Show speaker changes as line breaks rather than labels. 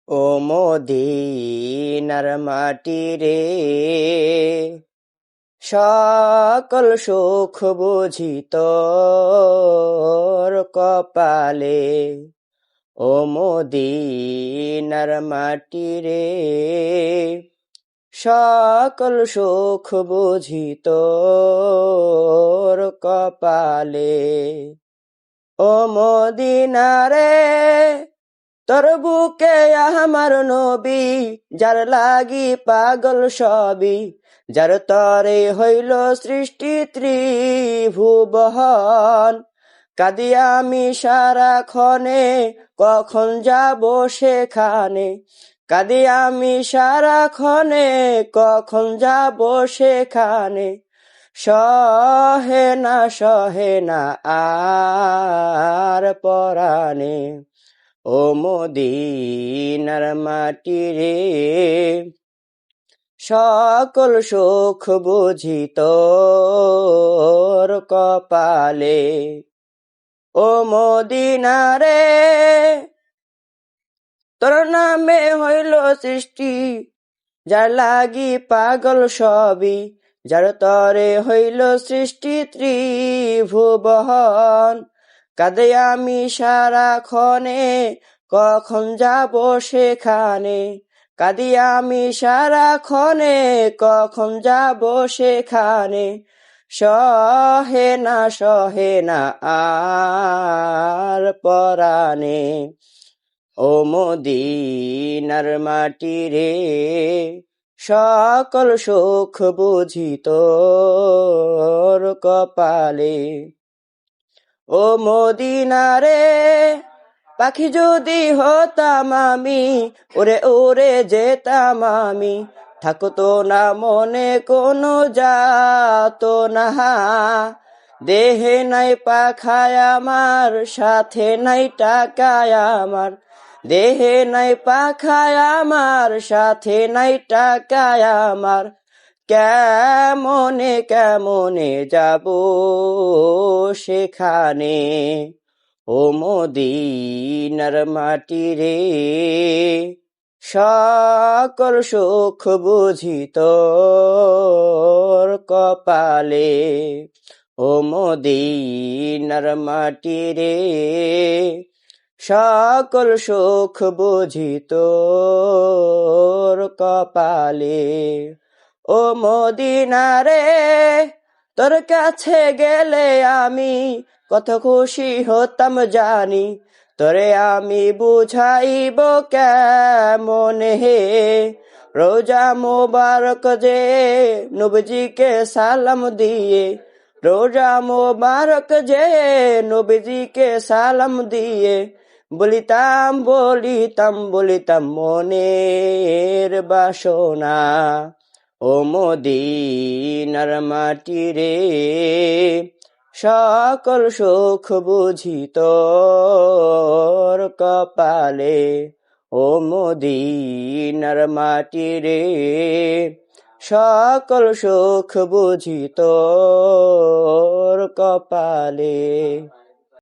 ও মদিনার মাটি রে, সকল সুখ বুঝি তোর কপালে। ও মদিনার মাটি রে, সকল সুখ বুঝি তোর কপালে। ও মদিনা রে, তোর বুকে আমার নবী, যার লাগি পাগল সবই, যার তরে হইল সৃষ্টি ত্রিভুবন। কাঁদি আমি সারাক্ষণে, কখন যাব সেখানে। কাঁদি আমি সারাক্ষণে, কখন যাব সেখানে। সহে না আর পরাণে। ও মদিনার মাটি রে, সকল সুখ বুঝি তোর কপালে। ও মদিনা রে, তোর নামে হইল সৃষ্টি, যার লাগি পাগল সবই, যার তরে হইল সৃষ্টি ত্রিভুবন। কাঁদে আমি সারাক্ষণে, কখন যাব সেখানে। কাঁদি আমি সারাক্ষণে, কখন যাব সেখানে। সহে না আর পরাণে। ও মদিনার মাটি রে, সকল সুখ বুঝি তোর কপালে। ও মদিনা রে, পাখি যদি হতাম আমি, উড়ে উড়ে যেতাম আমি। থাকতো না মনে কোনো যাতো না, দেহে নাই পাখায় আমার, সাথে নাই টাকায় আমার। দেহে নাই পাখায় আমার, সাথে নাই টাকায় আমার। কেমনে যাব সেখানে। ও মদিনার মাটি রে, সকল সুখ বুঝি তোর কপালে। ও মদিনার মাটি রে, সকল সুখ বুঝি তোর কপালে। ও মদিনা রে, তোর কাছে গেলে আমি কত খুশি হতাম জানি। তোরে আমি বুঝাইব কেমনে হে, রোজা মোবারক যে নবীজিকে সালাম দিয়ে। রোজা মোবারক যে নবীজিকে সালাম দিয়ে। বলিতাম মনের বাসনা। ও মদিনার মাটি রে, সকল সুখ বুঝি তোর কপালে। ও মদিনার মাটি রে, সকল সুখ বুঝি তোর কপালে।